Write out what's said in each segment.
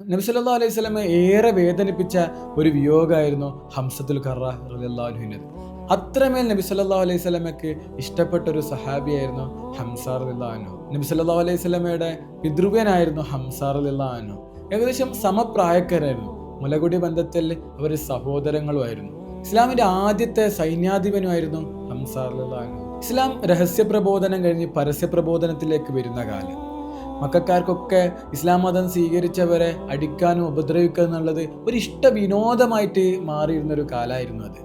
നബി സല്ലല്ലാഹു അലൈഹി വസല്ലമയെ ഏറെ വേദനിപ്പിച്ച ഒരു വിയോഗമായിരുന്നു ഹംസത്തുൽ കറ റളിയല്ലാഹു അൻഹുവിൻ്റെത്. അത്രമേൽ നബി സല്ലല്ലാഹു അലൈഹി വസല്ലമയ്ക്ക് ഇഷ്ടപ്പെട്ട ഒരു സഹാബിയായിരുന്നു ഹംസ റളിയല്ലാഹു അൻഹു. നബി സല്ലല്ലാഹു അലൈഹി വസല്ലമയുടെ പിതൃവ്യനായിരുന്നു ഹംസ റളിയല്ലാഹു അൻഹു. ഏകദേശം സമപ്രായക്കാരായിരുന്നു. മുലകുടി ബന്ധത്തിൽ അവർ സഹോദരങ്ങളുമായിരുന്നു. ഇസ്ലാമിന്റെ ആദ്യത്തെ സൈന്യാധിപനുമായിരുന്നു ഹംസ റളിയല്ലാഹു അൻഹു. ഇസ്ലാം രഹസ്യ പ്രബോധനം കഴിഞ്ഞ് പരസ്യ പ്രബോധനത്തിലേക്ക് വരുന്ന കാലം. മക്കാർക്കൊക്കെ ഇസ്ലാം മതം സ്വീകരിച്ചവരെ അടിക്കാനും ഉപദ്രവിക്കുക എന്നുള്ളത് ഒരു ഇഷ്ട വിനോദമായിട്ട് മാറിയിരുന്ന ഒരു കാലമായിരുന്നു അത്.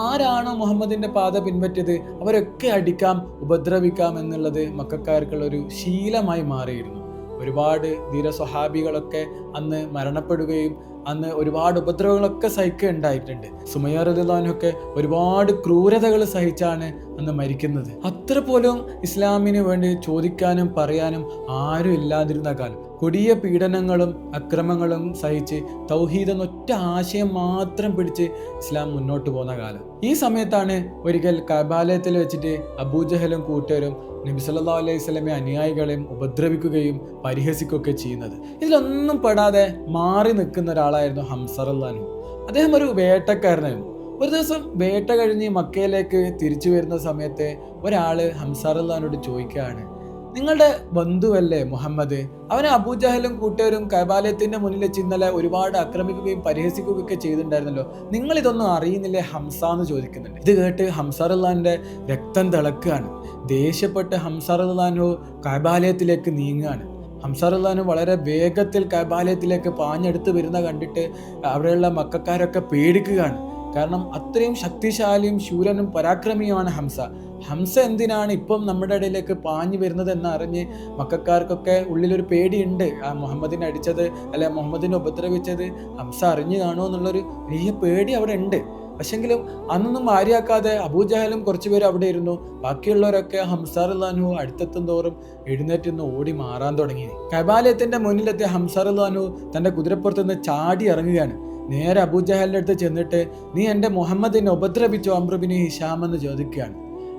ആരാണോ മുഹമ്മദിന്റെ പാത പിൻപറ്റിയത് അവരൊക്കെ അടിക്കാം, ഉപദ്രവിക്കാം എന്നുള്ളത് മക്കാർക്കുള്ള ഒരു ശീലമായി മാറിയിരുന്നു. ഒരുപാട് ധീര സ്വഹാബികളൊക്കെ അന്ന് മരണപ്പെടുകയും അന്ന് ഒരുപാട് ഉപദ്രവങ്ങളൊക്കെ സഹിക്കുകയുണ്ടായിട്ടുണ്ട്. സുമയ്യ റളിയല്ലാഹു അൻഹയൊക്കെ ഒരുപാട് ക്രൂരതകൾ സഹിച്ചാണ് അന്ന് മരിക്കുന്നത്. അത്ര പോലും ഇസ്ലാമിന് വേണ്ടി ചോദിക്കാനും പറയാനും ആരും ഇല്ലാതിരുന്ന കാലം. കൊടിയ പീഡനങ്ങളും അക്രമങ്ങളും സഹിച്ച് തൗഹീദ് എന്നൊറ്റ ആശയം മാത്രം പിടിച്ച് ഇസ്ലാം മുന്നോട്ട് പോകുന്ന കാലം. ഈ സമയത്താണ് ഒരിക്കൽ കഅബാലയത്തിൽ വെച്ചിട്ട് അബൂജഹലും കൂട്ടരും നബി സല്ലല്ലാഹു അലൈഹി വസല്ലമയെ അനുയായികളെയും ഉപദ്രവിക്കുകയും പരിഹസിക്കുകയൊക്കെ ചെയ്യുന്നത്. ഇതിലൊന്നും പെടാതെ മാറി നിൽക്കുന്ന ഒരാളായിരുന്നു ഹംസ റളിയല്ലാഹു അൻഹു. അദ്ദേഹം ഒരു വേട്ടക്കാരനായിരുന്നു. ഒരു ദിവസം വേട്ട കഴിഞ്ഞ് മക്കയിലേക്ക് തിരിച്ചു വരുന്ന സമയത്ത് ഒരാൾ ഹംസ റളിയല്ലാഹു അൻഹുവോട് ചോദിക്കുകയാണ്, നിങ്ങളുടെ ബന്ധുവല്ലേ മുഹമ്മദ്? അവനെ അബൂജഹലും കൂട്ടരും കഅബാലയത്തിന്റെ മുന്നിൽ വെച്ച് ഇന്നലെ ഒരുപാട് ആക്രമിക്കുകയും പരിഹസിക്കുകയും ഒക്കെ ചെയ്തിട്ടുണ്ടായിരുന്നല്ലോ. നിങ്ങൾ ഇതൊന്നും അറിയുന്നില്ലേ ഹംസ എന്ന് ചോദിക്കുന്നുണ്ട്. ഇത് കേട്ട് ഹംസ റളിയല്ലാഹുവിന്റെ രക്തം തിളക്കുകയാണ്. ദേഷ്യപ്പെട്ട് ഹംസ റളിയല്ലാഹു കഅബാലയത്തിലേക്ക് നീങ്ങുകയാണ്. ഹംസ റളിയല്ലാഹു വളരെ വേഗത്തിൽ കഅബാലയത്തിലേക്ക് പാഞ്ഞെടുത്ത് വരുന്ന കണ്ടിട്ട് അവിടെയുള്ള മക്കക്കാരൊക്കെ പേടിക്കുകയാണ്. കാരണം അത്രയും ശക്തിശാലിയും ശൂരനും പരാക്രമിയുമാണ് ഹംസ. ഹംസ എന്തിനാണ് ഇപ്പം നമ്മുടെ ഇടയിലേക്ക് പാഞ്ഞു വരുന്നത് എന്ന് അറിഞ്ഞ് മക്കക്കാർക്കൊക്കെ ഉള്ളിലൊരു പേടിയുണ്ട്. ആ മുഹമ്മദിനെ അടിച്ചത് അല്ലെ മുഹമ്മദിനെ ഉപദ്രവിച്ചത് ഹംസ അറിഞ്ഞു കാണുമോ എന്നുള്ളൊരു വലിയ പേടി അവിടെ ഉണ്ട്. പക്ഷെങ്കിലും അന്നൊന്നും മാരിയാക്കാതെ അബൂജഹലും കുറച്ചുപേർ അവിടെ ഇരുന്നു. ബാക്കിയുള്ളവരൊക്കെ ഹംസ റളിയല്ലാഹു അൻഹു അടുത്തെത്തും തോറും എഴുന്നേറ്റ് നിന്ന് ഓടി മാറാൻ തുടങ്ങി. കഅബാലയത്തിന്റെ മുന്നിലെത്തിയ ഹംസ റളിയല്ലാഹു അൻഹു തന്റെ കുതിരപ്പുറത്ത് നിന്ന് ചാടി ഇറങ്ങുകയാണ്. നേരെ അബൂജഹലിന്റെ അടുത്ത് ചെന്നിട്ട്, നീ എൻ്റെ മുഹമ്മദിനെ ഉപദ്രവിച്ചോ അംർ ഇബ്നു ഹിശാം എന്ന് ചോദിക്കുകയാണ്.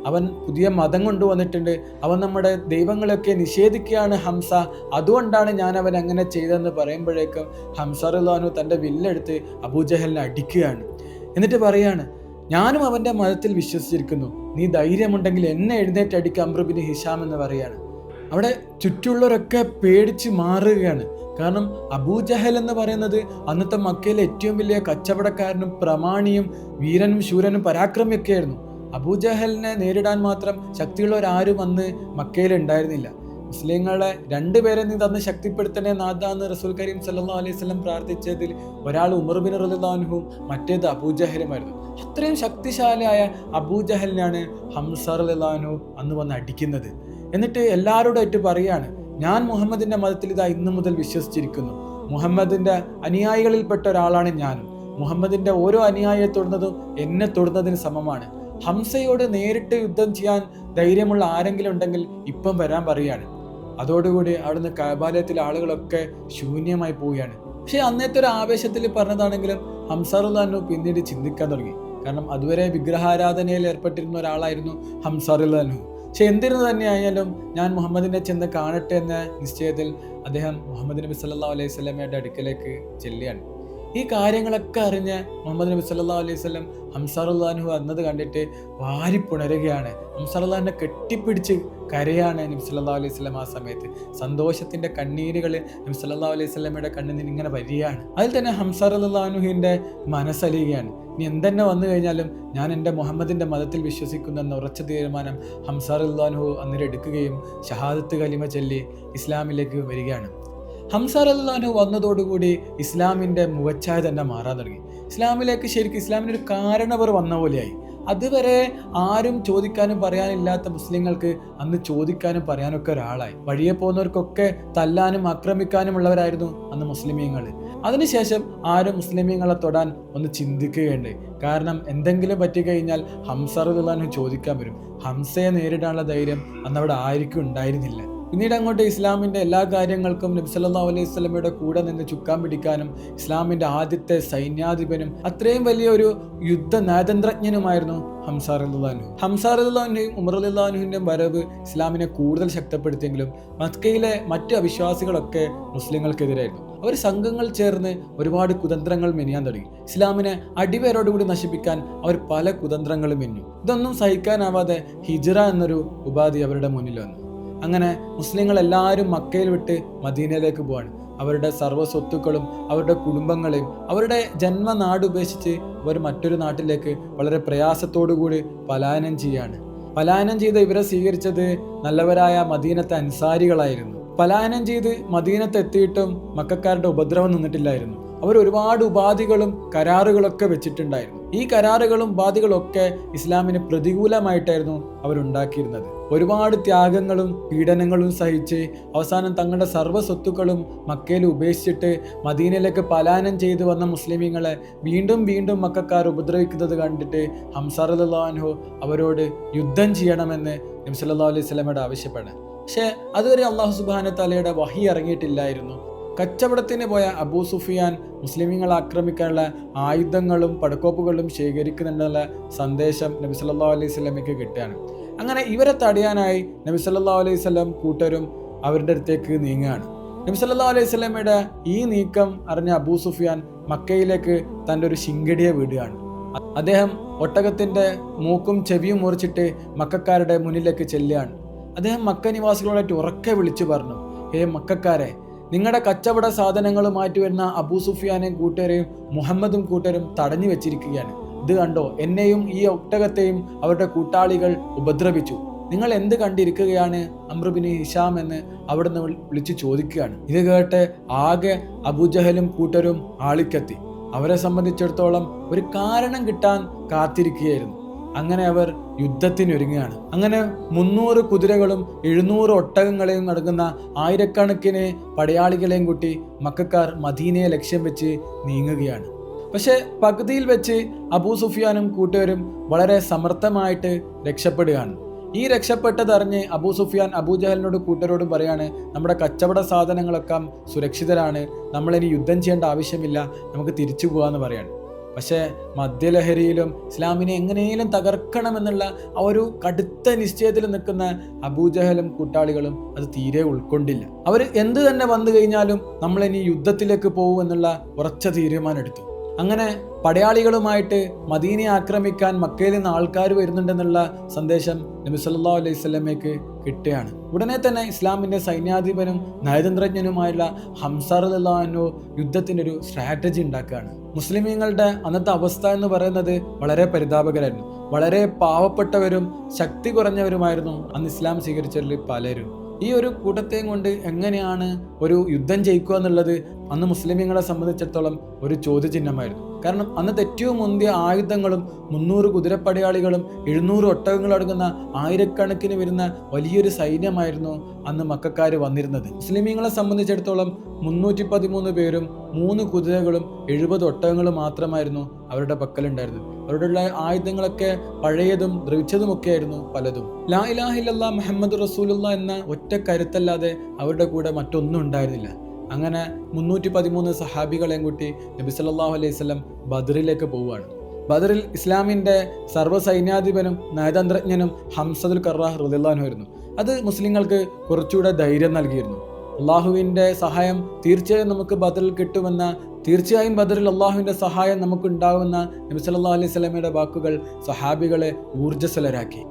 അവൻ പുതിയ മതം കൊണ്ടുവന്നിട്ടുണ്ട്, അവൻ നമ്മുടെ ദൈവങ്ങളൊക്കെ നിഷേധിക്കുകയാണ് ഹംസ, അതുകൊണ്ടാണ് ഞാൻ അവൻ അങ്ങനെ ചെയ്തതെന്ന് പറയുമ്പോഴേക്കും ഹംസ റളിയല്ലാഹു അൻഹു തൻ്റെ വില്ലെടുത്ത് അബൂജഹലിനെ അടിക്കുകയാണ്. എന്നിട്ട് പറയാണ്, ഞാനും അവൻ്റെ മതത്തിൽ വിശ്വസിച്ചിരിക്കുന്നു, നീ ധൈര്യമുണ്ടെങ്കിൽ എന്നെ എഴുന്നേറ്റ് അടിക്കുക അംർ ഇബ്നു ഹിശാം എന്ന് പറയാണ്. അവിടെ ചുറ്റുള്ളവരൊക്കെ പേടിച്ച് മാറുകയാണ്. കാരണം അബൂജഹൽ എന്ന് പറയുന്നത് അന്നത്തെ മക്കയിലെ ഏറ്റവും വലിയ കച്ചവടക്കാരനും പ്രമാണിയും വീരനും ശൂരനും പരാക്രമിയൊക്കെ ആയിരുന്നു. അബൂജഹലിനെ നേരിടാൻ മാത്രം ശക്തിയുള്ളവരാരും അന്ന് മക്കയിൽ ഉണ്ടായിരുന്നില്ല. മുസ്ലിങ്ങളെ രണ്ടുപേരെ നീ തന്ന് ശക്തിപ്പെടുത്തണേ നാഥ എന്ന് റസൂൽ കരീം സല്ലല്ലാഹു അലൈഹി വസല്ലം പ്രാർത്ഥിച്ചതിൽ ഒരാൾ ഉമർ ബിൻ റളിയല്ലാഹു അൻഹുവും മറ്റേത് അബൂജഹലുമായിരുന്നു. അത്രയും ശക്തിശാലിയായ അബൂജഹലിനാണ് ഹംസ റളിയല്ലാഹു അൻഹു അന്ന് വന്ന് അടിക്കുന്നത്. എന്നിട്ട് എല്ലാവരോടായിട്ട് പറയാണ്, ഞാൻ മുഹമ്മദിന്റെ മതത്തിൽ ഇതാ ഇന്നു മുതൽ വിശ്വസിച്ചിരിക്കുന്നു, മുഹമ്മദിന്റെ അനുയായികളിൽപ്പെട്ട ഒരാളാണ് ഞാനും, മുഹമ്മദിന്റെ ഓരോ അനുയായിയെ തൊടുന്നതും എന്നെ തൊടുന്നതിന് സമമാണ്. ഹംസയോട് നേരിട്ട് യുദ്ധം ചെയ്യാൻ ധൈര്യമുള്ള ആരെങ്കിലും ഉണ്ടെങ്കിൽ ഇപ്പം വരാൻ പറയാണ്. അതോടുകൂടി അവിടുന്ന് കഅബാലയത്തിലെ ആളുകളൊക്കെ ശൂന്യമായി പോവുകയാണ്. പക്ഷെ അന്നത്തെ ഒരു ആവേശത്തിൽ പറഞ്ഞതാണെങ്കിലും ഹംസ റളിയല്ലാഹു അൻഹു പിന്നീട് ചിന്തിക്കാൻ തുടങ്ങി. കാരണം അതുവരെ വിഗ്രഹാരാധനയിൽ ഏർപ്പെട്ടിരുന്ന ഒരാളായിരുന്നു ഹംസ റളിയല്ലാഹു അൻഹു. പക്ഷെ എന്തിനു തന്നെയായാലും ഞാൻ മുഹമ്മദിനെ ചെന്ന് കാണട്ടെ എന്ന നിശ്ചയത്തിൽ അദ്ദേഹം മുഹമ്മദ് നബി സല്ലല്ലാഹു അലൈഹി വസല്ലമയുടെ അടുക്കലേക്ക് ചെല്ലുകയാണ്. ഈ കാര്യങ്ങളൊക്കെ അറിഞ്ഞ് മുഹമ്മദ് നബി സല്ലല്ലാഹു അലൈഹി വസല്ലം ഹംസ റളിയല്ലാഹു അൻഹു വന്നത് കണ്ടിട്ട് വാരിപ്പുണരുകയാണ്. ഹംസ റളിയല്ലാഹു അൻഹുവിനെ കെട്ടിപ്പിടിച്ച് കരയാണ് നബി സല്ലല്ലാഹു അലൈഹി വസല്ലം. ആ സമയത്ത് സന്തോഷത്തിന്റെ കണ്ണീരുകൾ നബി സല്ലല്ലാഹു അലൈഹി വസല്ലമയുടെ കണ്ണിൽ നിന്ന് ഇങ്ങനെ വരികയാണ്. അതിൽ തന്നെ ഹംസ റളിയല്ലാഹു അൻഹുവിന്റെ മനസ്സലിയുകയാണ്. ഇനി എന്തെന്നെ വന്നു കഴിഞ്ഞാലും ഞാൻ എൻ്റെ മുഹമ്മദിന്റെ മതത്തിൽ വിശ്വസിക്കുന്നു എന്ന ഉറച്ച തീരുമാനം ഹംസ റളിയല്ലാഹു അൻഹു അന്നേരം എടുക്കുകയും ഷഹാദത്ത് കലിമ ചൊല്ലി ഇസ്ലാമിലേക്ക് വരികയാണ്. ഹംസ റളിയല്ലാഹു അൻഹു വന്നതോടുകൂടി ഇസ്ലാമിൻ്റെ മുഖച്ഛായ തന്നെ മാറാൻ തുടങ്ങി. ഇസ്ലാമിലേക്ക് ശരിക്കും ഇസ്ലാമിൻ്റെ ഒരു കാരണവർ വന്ന പോലെയായി. അതുവരെ ആരും ചോദിക്കാനും പറയാനില്ലാത്ത മുസ്ലിങ്ങൾക്ക് അന്ന് ചോദിക്കാനും പറയാനൊക്കെ ഒരാളായി. വഴിയെ പോകുന്നവർക്കൊക്കെ തല്ലാനും ആക്രമിക്കാനും ഉള്ളവരായിരുന്നു അന്ന് മുസ്ലിമീങ്ങൾ. അതിനുശേഷം ആരും മുസ്ലിമീങ്ങളെ തൊടാൻ ഒന്ന് ചിന്തിക്കുകയുണ്ട്. കാരണം എന്തെങ്കിലും പറ്റിക്കഴിഞ്ഞാൽ ഹംസ റളിയല്ലാഹു അൻഹു ചോദിക്കാൻ വരും. ഹംസയെ നേരിടാനുള്ള ധൈര്യം അന്നവിടെ ആർക്കും ഉണ്ടായിരുന്നില്ല. പിന്നീട് അങ്ങോട്ട് ഇസ്ലാമിൻ്റെ എല്ലാ കാര്യങ്ങൾക്കും നബി സല്ലല്ലാഹു അലൈഹി വസല്ലമയുടെ കൂടെ നിന്ന് ചുക്കാൻ പിടിക്കാനും ഇസ്ലാമിൻ്റെ ആദ്യത്തെ സൈന്യാധിപനും അത്രയും വലിയൊരു യുദ്ധ നയതന്ത്രജ്ഞനുമായിരുന്നു ഹംസ റളിയല്ലാഹു അൻഹു. ഹംസ റളിയല്ലാഹു അൻഹുവിന്റെയും ഉമർ റളിയല്ലാഹു അൻഹുവിന്റെയും വരവ് ഇസ്ലാമിനെ കൂടുതൽ ശക്തിപ്പെടുത്തിയെങ്കിലും മക്കയിലെ മറ്റ് അവിശ്വാസികളൊക്കെ മുസ്ലിങ്ങൾക്കെതിരായിരുന്നു. അവർ സംഘങ്ങൾ ചേർന്ന് ഒരുപാട് കുതന്ത്രങ്ങൾ മെനിയാൻ തുടങ്ങി. ഇസ്ലാമിനെ അടിവേരോടുകൂടി നശിപ്പിക്കാൻ അവർ പല കുതന്ത്രങ്ങളും മെഞ്ഞു. ഇതൊന്നും സഹിക്കാനാവാതെ ഹിജ്റ എന്നൊരു ഉപാധി അവരുടെ മുന്നിൽ വന്നു. അങ്ങനെ മുസ്ലിങ്ങൾ എല്ലാവരും മക്കയിൽ വിട്ട് മദീനയിലേക്ക് പോവാണ്. അവരുടെ സർവ്വ സ്വത്തുക്കളും അവരുടെ കുടുംബങ്ങളെയും അവരുടെ ജന്മനാട് ഉപേക്ഷിച്ച് അവർ മറ്റൊരു നാട്ടിലേക്ക് വളരെ പ്രയാസത്തോടുകൂടി പലായനം ചെയ്യാണ്. പലായനം ചെയ്ത് ഇവരെ സ്വീകരിച്ചത് നല്ലവരായ മദീനത്തെ അൻസാരികളായിരുന്നു. പലായനം ചെയ്ത് മദീനത്ത് എത്തിയിട്ടും മക്കക്കാരുടെ ഉപദ്രവം നിന്നിട്ടില്ലായിരുന്നു. അവർ ഒരുപാട് ഉപാധികളും കരാറുകളൊക്കെ വെച്ചിട്ടുണ്ടായിരുന്നു. ഈ കരാറുകളും ഉപാധികളൊക്കെ ഇസ്ലാമിന് പ്രതികൂലമായിട്ടായിരുന്നു അവരുണ്ടാക്കിയിരുന്നത്. ഒരുപാട് ത്യാഗങ്ങളും പീഡനങ്ങളും സഹിച്ച് അവസാനം തങ്ങളുടെ സർവ്വ സ്വത്തുക്കളും മക്കയിൽ ഉപേക്ഷിച്ചിട്ട് മദീനയിലേക്ക് പലായനം ചെയ്തു വന്ന മുസ്ലിമീങ്ങളെ വീണ്ടും വീണ്ടും മക്കക്കാർ ഉപദ്രവിക്കുന്നത് കണ്ടിട്ട് ഹംസ റളിയല്ലാഹു അൻഹു അവരോട് യുദ്ധം ചെയ്യണമെന്ന് നബി സല്ലല്ലാഹു അലൈഹി വസല്ലമയോട് ആവശ്യപ്പെടുന്നത്. പക്ഷേ അതുവരെ അള്ളാഹു സുബ്ഹാനഹു തആലയുടെ വഹി ഇറങ്ങിയിട്ടില്ലായിരുന്നു. കച്ചവടത്തിന് പോയ അബൂ സുഫിയാൻ മുസ്ലിമീങ്ങളെ ആക്രമിക്കാനുള്ള ആയുധങ്ങളും പടക്കോപ്പുകളും ശേഖരിക്കുന്നുണ്ടെന്നുള്ള സന്ദേശം നബി സല്ലല്ലാഹു അലൈഹി വസല്ലമയ്ക്ക് കിട്ടുകയാണ്. അങ്ങനെ ഇവരെ തടയാനായി നബി സല്ലല്ലാഹു അലൈഹി വസല്ലം കൂട്ടരും അവരുടെ അടുത്തേക്ക് നീങ്ങുകയാണ്. നബി സല്ലല്ലാഹു അലൈഹി വസല്ലമയുടെ ഈ നീക്കം അറിഞ്ഞ അബൂ സുഫിയാൻ മക്കയിലേക്ക് തൻ്റെ ഒരു ശിങ്കടിയെ വിടുകയാണ്. അദ്ദേഹം ഒട്ടകത്തിൻ്റെ മൂക്കും ചെവിയും മുറിച്ചിട്ട് മക്കക്കാരുടെ മുന്നിലേക്ക് ചെല്ലുകയാണ്. അദ്ദേഹം മക്ക നിവാസികളോടായിട്ട് ഉറക്കെ വിളിച്ചു പറഞ്ഞു, ഹേ മക്കക്കാരെ, നിങ്ങളുടെ കച്ചവട സാധനങ്ങൾ മാറ്റി വരുന്ന അബൂ സുഫിയാനെയും കൂട്ടരെയും മുഹമ്മദും കൂട്ടരും തടഞ്ഞു വെച്ചിരിക്കുകയാണ്. ഇത് കണ്ടോ, എന്നെയും ഈ ഒട്ടകത്തെയും അവരുടെ കൂട്ടാളികൾ ഉപദ്രവിച്ചു. നിങ്ങൾ എന്ത് കണ്ടിരിക്കുകയാണ് അംർ ബിൻ ഹിഷാം എന്ന് അവിടുന്ന് വിളിച്ചു ചോദിക്കുകയാണ്. ഇത് കേട്ട് ആകെ അബൂജഹലും കൂട്ടരും ആളിക്കത്തി. അവരെ സംബന്ധിച്ചിടത്തോളം ഒരു കാരണം കിട്ടാൻ കാത്തിരിക്കുകയായിരുന്നു. അങ്ങനെ അവർ യുദ്ധത്തിനൊരുങ്ങുകയാണ്. അങ്ങനെ 300 കുതിരകളും 700 ഒട്ടകങ്ങളെയും നടക്കുന്ന ആയിരക്കണക്കിന് പടയാളികളെയും കൂട്ടി മക്കക്കാർ മദീനയെ ലക്ഷ്യം വെച്ച് നീങ്ങുകയാണ്. പക്ഷെ പകുതിയിൽ വെച്ച് അബൂ സുഫിയാനും കൂട്ടുകാരും വളരെ സമർത്ഥമായിട്ട് രക്ഷപ്പെടുകയാണ്. ഈ രക്ഷപ്പെട്ടതറിഞ്ഞ് അബൂ സുഫിയാൻ അബൂജഹലിനോട് കൂട്ടരോടും പറയാണ്, നമ്മുടെ കച്ചവട സാധനങ്ങളൊക്കെ സുരക്ഷിതരാണ്, നമ്മളിനി യുദ്ധം ചെയ്യേണ്ട ആവശ്യമില്ല, നമുക്ക് തിരിച്ചു പോകാമെന്ന് പറയാണ്. പക്ഷേ മദ്യലഹരിയിലും ഇസ്ലാമിനെ എങ്ങനെയും തകർക്കണമെന്നുള്ള ആ ഒരു കടുത്ത നിശ്ചയത്തിൽ നിൽക്കുന്ന അബൂജഹലും കൂട്ടാളികളും അത് തീരെ ഉൾക്കൊണ്ടില്ല. അവർ എന്ത് തന്നെ വന്നു കഴിഞ്ഞാലും നമ്മളിനി യുദ്ധത്തിലേക്ക് പോകുമെന്നുള്ള ഉറച്ച തീരുമാനം എടുത്തു. അങ്ങനെ പടയാളികളുമായിട്ട് മദീനയെ ആക്രമിക്കാൻ മക്കയിൽ നിന്ന് ആൾക്കാർ വരുന്നുണ്ടെന്നുള്ള സന്ദേശം നബി സല്ലല്ലാഹു അലൈഹി വസല്ലമയ്ക്ക് കിട്ടുകയാണ്. ഉടനെ തന്നെ ഇസ്ലാമിൻ്റെ സൈന്യാധിപനും നയതന്ത്രജ്ഞനുമായുള്ള ഹംസ റളിയല്ലാഹു അൻഹു യുദ്ധത്തിൻ്റെ ഒരു സ്ട്രാറ്റജി ഉണ്ടാക്കുകയാണ്. മുസ്ലിമീങ്ങളുടെ അന്നത്തെ അവസ്ഥ എന്ന് പറയുന്നത് വളരെ പരിതാപകരമായിരുന്നു. വളരെ പാവപ്പെട്ടവരും ശക്തി കുറഞ്ഞവരുമായിരുന്നു അന്ന് ഇസ്ലാം സ്വീകരിച്ചവരിൽ പലരും. ഈ ഒരു കൂട്ടത്തെയും കൊണ്ട് എങ്ങനെയാണ് ഒരു യുദ്ധം ജയിക്കുക എന്നുള്ളത് അന്ന് മുസ്ലിമീങ്ങളെ സംബന്ധിച്ചിടത്തോളം ഒരു ചോദ്യചിഹ്നമായിരുന്നു. കാരണം അന്നത്തെ ഏറ്റവും മുന്തിയ ആയുധങ്ങളും 300 കുതിരപ്പടയാളികളും 700 ഒട്ടകങ്ങളും അടങ്ങുന്ന ആയിരക്കണക്കിന് വരുന്ന വലിയൊരു സൈന്യമായിരുന്നു അന്ന് മക്കക്കാർ വന്നിരുന്നത്. മുസ്ലിമീങ്ങളെ സംബന്ധിച്ചിടത്തോളം 313 പേരും 3 കുതിരകളും 70 ഒട്ടകങ്ങളും മാത്രമായിരുന്നു അവരുടെ പക്കലുണ്ടായിരുന്നത്. അവരുടെ ആയുധങ്ങളൊക്കെ പഴയതും ദ്രവിച്ചതുമൊക്കെ ആയിരുന്നു പലതും. ലാ ഇലാഹ ഇല്ലല്ലാഹ് മുഹമ്മദ് റസൂലുള്ളാഹ് എന്ന ഒറ്റ കരുത്തല്ലാതെ അവരുടെ കൂടെ മറ്റൊന്നും ഉണ്ടായിരുന്നില്ല. അങ്ങനെ 313 സഹാബികളെയും കൂട്ടി നബി സല്ലല്ലാഹു അലൈഹി വസല്ലം ബദറിലേക്ക് പോവുകയാണ്. ബദറിൽ ഇസ്ലാമിൻ്റെ സർവ്വസൈന്യാധിപനും നയതന്ത്രജ്ഞനും ഹംസത്തുൽ കർറാഹ് റളിയല്ലാഹു അൻഹു ആയിരുന്നു. അത് മുസ്ലിങ്ങൾക്ക് കുറച്ചുകൂടെ ധൈര്യം നൽകിയിരുന്നു. അള്ളാഹുവിൻ്റെ സഹായം തീർച്ചയായും നമുക്ക് ബദറിൽ കിട്ടുമെന്ന, തീർച്ചയായും ബദറിൽ അള്ളാഹുവിൻ്റെ സഹായം നമുക്ക് ഉണ്ടാകുമെന്ന നബി സല്ലല്ലാഹു അലൈഹി വസല്ലമയുടെ വാക്കുകൾ സഹാബികളെ ഊർജ്ജസ്വലരാക്കി.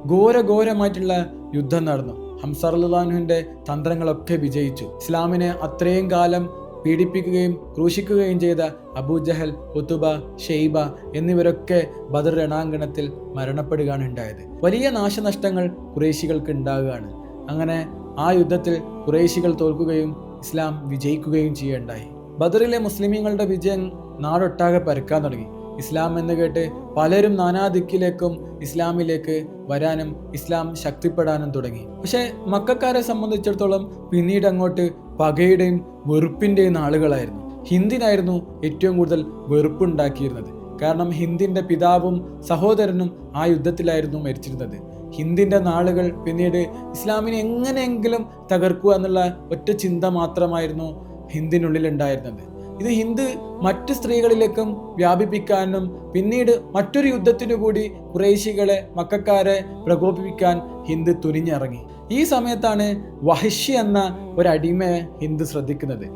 ഘോരമായിട്ടുള്ള യുദ്ധം നടന്നു. ഹംസ റളിയല്ലാഹു അൻഹുവിൻ്റെ തന്ത്രങ്ങളൊക്കെ വിജയിച്ചു. ഇസ്ലാമിനെ അത്രയും കാലം പീഡിപ്പിക്കുകയും ക്രൂശിക്കുകയും ചെയ്ത അബൂജഹൽ, ഉതുബ, ഷെയ്ബ എന്നിവരൊക്കെ ബദർ രണാങ്കണത്തിൽ മരണപ്പെടുകയാണ് ഉണ്ടായത്. വലിയ നാശനഷ്ടങ്ങൾ ഖുറൈശികൾക്ക് ഉണ്ടാകുകയാണ്. അങ്ങനെ ആ യുദ്ധത്തിൽ ഖുറൈശികൾ തോൽക്കുകയും ഇസ്ലാം വിജയിക്കുകയും ചെയ്യുകയുണ്ടായി. ബദറിലെ മുസ്ലിമീങ്ങളുടെ വിജയം നാടൊട്ടാകെ പരക്കാൻ തുടങ്ങി. ഇസ്ലാം എന്ന് കേട്ട് പലരും നാനാദിക്കിലേക്കും ഇസ്ലാമിലേക്ക് വരാനും ഇസ്ലാം ശക്തിപ്പെടാനും തുടങ്ങി. പക്ഷേ മക്കക്കാരെ സംബന്ധിച്ചിടത്തോളം പിന്നീട് അങ്ങോട്ട് പകയുടെയും വെറുപ്പിൻ്റെയും നാളുകളായിരുന്നു. ഹിന്ദിനായിരുന്നു ഏറ്റവും കൂടുതൽ വെറുപ്പുണ്ടാക്കിയിരുന്നത്. കാരണം ഹിന്ദിൻ്റെ പിതാവും സഹോദരനും ആ യുദ്ധത്തിലായിരുന്നു മരിച്ചിരുന്നത്. ഹിന്ദിൻ്റെ നാളുകൾ പിന്നീട് ഇസ്ലാമിനെ എങ്ങനെയെങ്കിലും തകർക്കുക എന്നുള്ള ഒറ്റ ചിന്ത മാത്രമായിരുന്നു ഹിന്ദിനുള്ളിൽ ഉണ്ടായിരുന്നത്. ഇത് ഹിന്ദ് മറ്റ് സ്ത്രീകളിലേക്കും വ്യാപിപ്പിക്കാനും പിന്നീട് മറ്റൊരു യുദ്ധത്തിനു കൂടി ഖുറൈശികളെ, മക്കക്കാരെ പ്രകോപിപ്പിക്കാൻ ഹിന്ദ് തുനിഞ്ഞിറങ്ങി. ഈ സമയത്താണ് വഹ്ഷി എന്ന ഒരു അടിമയെ ഹിന്ദ് ശ്രദ്ധിക്കുന്നത്.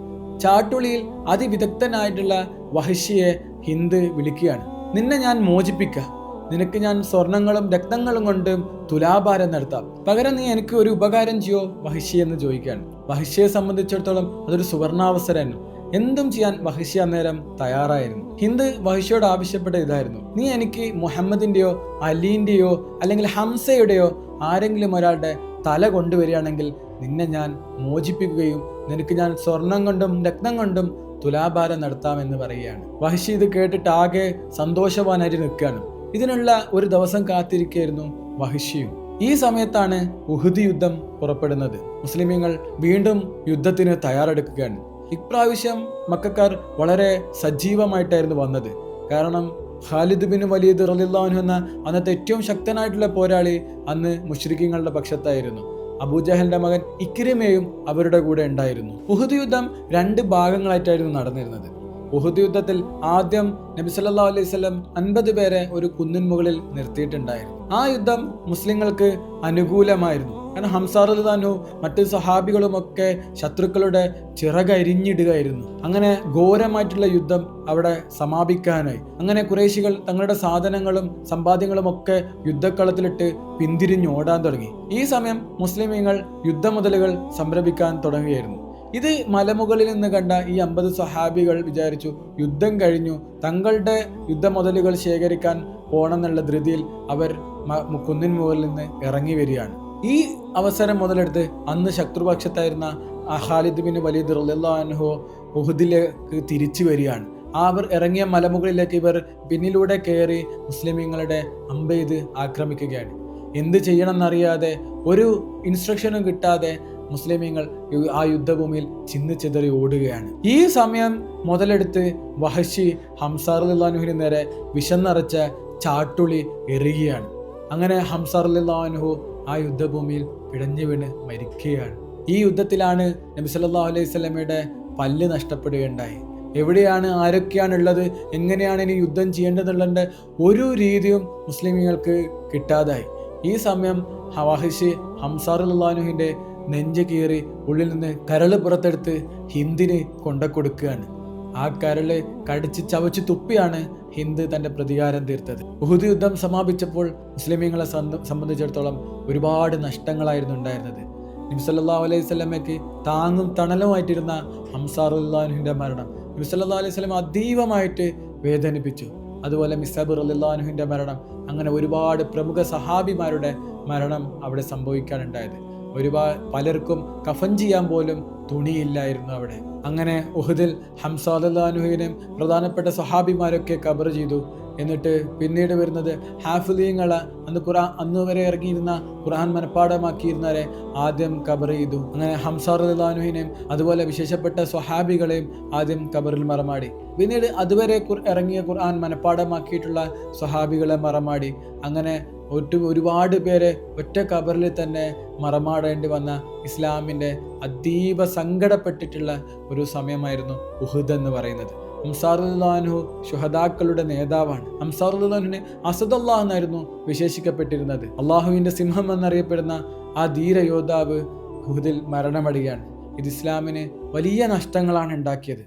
ചാട്ടുളിയിൽ അതിവിദഗ്ധനായിട്ടുള്ള വഹ്ശിയെ ഹിന്ദ് വിളിക്കുകയാണ്. നിന്നെ ഞാൻ മോചിപ്പിക്കാം, നിനക്ക് ഞാൻ സ്വർണങ്ങളും രക്തങ്ങളും കൊണ്ട് തുലാഭാരം നടത്താം, പകരം നീ എനിക്ക് ഒരു ഉപകാരം ചെയ്യോ വഹ്ശി എന്ന് ചോദിക്കുകയാണ്. വഹ്ശിയെ സംബന്ധിച്ചിടത്തോളം അതൊരു സുവർണാവസരമായിരുന്നു. എന്തും ചെയ്യാൻ വഹ്ശി അന്നേരം തയ്യാറായിരുന്നു. ഹിന്ദ് വഹ്ശിയോട് ആവശ്യപ്പെട്ട ഇതായിരുന്നു, നീ എനിക്ക് മുഹമ്മദിന്റെയോ അലിന്റെയോ അല്ലെങ്കിൽ ഹംസയുടെയോ ആരെങ്കിലും ഒരാളുടെ തല കൊണ്ടുവരികയാണെങ്കിൽ നിന്നെ ഞാൻ മോചിപ്പിക്കുകയും നിനക്ക് ഞാൻ സ്വർണം കൊണ്ടും രക്തം കൊണ്ടും തുലാഭാരം നടത്താമെന്ന് പറയുകയാണ്. വഹ്ശി ഇത് കേട്ടിട്ട് ആകെ സന്തോഷവാനായിട്ട് നിൽക്കുകയാണ്. ഇതിനുള്ള ഒരു ദിവസം കാത്തിരിക്കുകയായിരുന്നു വഹ്ശിയും. ഈ സമയത്താണ് ഉഹുദ് യുദ്ധം പുറപ്പെടുന്നത്. മുസ്ലിമീങ്ങൾ വീണ്ടും യുദ്ധത്തിന് തയ്യാറെടുക്കുകയാണ്. ഇപ്രാവശ്യം മക്കക്കാർ വളരെ സജീവമായിട്ടായിരുന്നു വന്നത്. കാരണം ഖാലിദ് ബിൻ വലീദ് റളിയല്ലാഹു അൻഹു എന്ന അന്നത്തെ ഏറ്റവും ശക്തനായിട്ടുള്ള പോരാളി അന്ന് മുശ്രിക്കീങ്ങളുടെ പക്ഷത്തായിരുന്നു. അബൂജഹലിന്റെ മകൻ ഇക്രിമയും അവരുടെ കൂടെ ഉണ്ടായിരുന്നു. ഉഹുദ് യുദ്ധം 2 ഭാഗങ്ങളായിട്ടായിരുന്നു നടന്നിരുന്നത്. ഉഹുദ് യുദ്ധത്തിൽ ആദ്യം നബി സല്ലല്ലാഹു അലൈഹി വസല്ലം 50 പേരെ ഒരു കുന്നിൻ മുകളിൽ നിർത്തിയിട്ടുണ്ടായിരുന്നു. ആ യുദ്ധം മുസ്ലിങ്ങൾക്ക് അനുകൂലമായിരുന്നു. കാരണം ഹംസ റളിയല്ലാഹു അൻഹു മറ്റ് സഹാബികളുമൊക്കെ ശത്രുക്കളുടെ ചിറകരിഞ്ഞിടുകയായിരുന്നു. അങ്ങനെ ഘോരമായിട്ടുള്ള യുദ്ധം അവിടെ സമാപിക്കാനായി. അങ്ങനെ ഖുറൈശികൾ തങ്ങളുടെ സാധനങ്ങളും സമ്പാദ്യങ്ങളും ഒക്കെ യുദ്ധക്കളത്തിലിട്ട് പിന്തിരിഞ്ഞോടാൻ തുടങ്ങി. ഈ സമയം മുസ്ലിമീങ്ങൾ യുദ്ധമുതലുകൾ സംരംഭിക്കാൻ തുടങ്ങുകയായിരുന്നു. ഇത് മലമുകളിൽ നിന്ന് കണ്ട ഈ 50 സഹാബികൾ വിചാരിച്ചു യുദ്ധം കഴിഞ്ഞു, തങ്ങളുടെ യുദ്ധമുതലുകൾ ശേഖരിക്കാൻ പോകണമെന്നുള്ള ധൃതിയിൽ അവർ കുന്നിൻ മുകളിൽ നിന്ന് ഇറങ്ങി വരികയാണ്. ഈ അവസരം മുതലെടുത്ത് അന്ന് ശത്രുപക്ഷത്തായിരുന്ന ഖാലിദ് ബിൻ വലീദ് റളിയല്ലാഹു അൻഹു ഉഹുദിലേക്ക് തിരിച്ചു വരികയാണ്. അവർ ഇറങ്ങിയ മലമുകളിലേക്ക് ഇവർ പിന്നിലൂടെ കയറി മുസ്ലിമീങ്ങളുടെ അമ്പെയ്ത് ആക്രമിക്കുകയാണ്. എന്ത് ചെയ്യണമെന്നറിയാതെ, ഒരു ഇൻസ്ട്രക്ഷനും കിട്ടാതെ മുസ്ലിമീങ്ങൾ ആ യുദ്ധഭൂമിയിൽ ചിന്നിച്ചിതറി ഓടുകയാണ്. ഈ സമയം മുതലെടുത്ത് വഹ്ശി ഹംസ റളിയല്ലാഹു അൻഹുവിന് നേരെ വിഷം നിറച്ച ചാട്ടുളി എറിയുകയാണ്. അങ്ങനെ ഹംസ റളിയല്ലാഹു അൻഹു ആ യുദ്ധഭൂമിയിൽ പിടഞ്ഞു വീണ് മരിക്കുകയാണ്. ഈ യുദ്ധത്തിലാണ് നബി സല്ലല്ലാഹു അലൈഹി വസല്ലമയുടെ പല്ല് നഷ്ടപ്പെടുകയുണ്ടായി. എവിടെയാണ്, ആരൊക്കെയാണ് ഉള്ളത്, എങ്ങനെയാണ് ഇനി യുദ്ധം ചെയ്യേണ്ടതെന്നുള്ള ഒരു രീതിയും മുസ്ലിമീങ്ങൾക്ക് കിട്ടാതായി. ഈ സമയം വഹ്ശി ഹംസ റളിയല്ലാഹു അൻഹുവിന്റെ നെഞ്ച് കീറി ഉള്ളിൽ നിന്ന് കരള് പുറത്തെടുത്ത് ഹിന്ദിന് കൊണ്ടുകൊടുക്കുകയാണ്. ആ കരള് കടിച്ച് ചവച്ച് തുപ്പിയാണ് ഹിന്ദ് തന്റെ പ്രതികാരം തീർത്തത്. ഉഹുദ് യുദ്ധം സമാപിച്ചപ്പോൾ മുസ്ലിമീങ്ങളെ സംബന്ധിച്ചിടത്തോളം ഒരുപാട് നഷ്ടങ്ങളായിരുന്നു ഉണ്ടായിരുന്നത്. നബി സല്ലല്ലാഹു അലൈഹി വസല്ലമയ്ക്ക് താങ്ങും തണലുമായിട്ടിരുന്ന ഹംസ റളിയല്ലാഹു അൻഹുവിന്റെ മരണം നബി സല്ലല്ലാഹു അലൈഹി വസല്ലം അതീവമായിട്ട് വേദനിപ്പിച്ചു. അതുപോലെ മിസ്അബ് റളിയല്ലാഹു അൻഹുവിന്റെ മരണം, അങ്ങനെ ഒരുപാട് പ്രമുഖ സഹാബിമാരുടെ മരണം അവിടെ സംഭവിക്കാനുണ്ടായത്. പലർക്കും കഫൻ ചെയ്യാൻ പോലും തുണിയില്ലായിരുന്നു അവിടെ. അങ്ങനെ ഉഹുദിൽ ഹംസ റളിയല്ലാഹു അൻഹുവിനെയും പ്രധാനപ്പെട്ട സഹാബിമാരൊക്കെ ഖബർ ചെയ്തു. എന്നിട്ട് പിന്നീട് വരുന്നത് ഹാഫിളീങ്ങളെ, അന്ന് വരെ ഇറങ്ങിയിരുന്ന ഖുർആൻ മനഃപ്പാഠമാക്കിയിരുന്നവരെ ആദ്യം ഖബർ ചെയ്തു. അങ്ങനെ ഹംസ റളിയല്ലാഹു അൻഹുവിനെയും അതുപോലെ വിശേഷപ്പെട്ട സ്വഹാബികളെയും ആദ്യം ഖബറിൽ മറമാടി. പിന്നീട് അതുവരെ ഇറങ്ങിയ ഖുർആൻ മനഃപ്പാഠമാക്കിയിട്ടുള്ള സ്വഹാബികളെ മറമാടി. അങ്ങനെ ഒരുപാട് പേരെ ഒറ്റ ഖബറിൽ തന്നെ മറമാടേണ്ടി വന്ന ഇസ്ലാമിൻ്റെ അതീവ സങ്കടപ്പെട്ടിട്ടുള്ള ഒരു സമയമായിരുന്നു ഉഹുദ് എന്ന് പറയുന്നത്. ഹംസ റളിയല്ലാഹു അൻഹു ശുഹദാക്കളുടെ നേതാവാണ്. ഹംസ റളിയല്ലാഹു അൻഹുവിനെ അസദുല്ലാഹ് എന്നായിരുന്നു വിശേഷിക്കപ്പെട്ടിരുന്നത്. അള്ളാഹുവിൻ്റെ സിംഹം എന്നറിയപ്പെടുന്ന ആ ധീര യോദ്ധാവ് ഉഹുദിൽ മരണമടയുകയാണ്. ഇത് ഇസ്ലാമിന് വലിയ നഷ്ടങ്ങളാണ് ഉണ്ടാക്കിയത്.